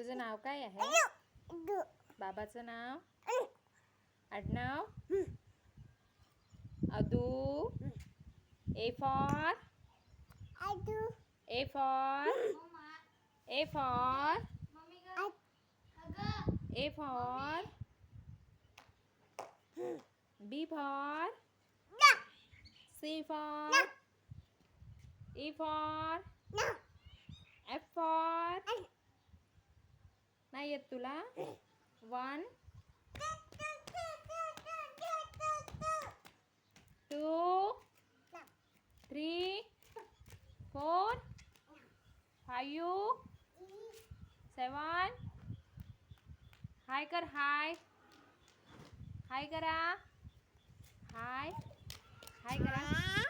तुझं नाव काय आहे? बाबाचं नाव? आडनाव? अदू. A for? A for? A for? A for? B for? C for? E for? F for? नाही येत तुला? 1 2 3 4 5 7 हाय कर हाय हाय करा हाय हाय करा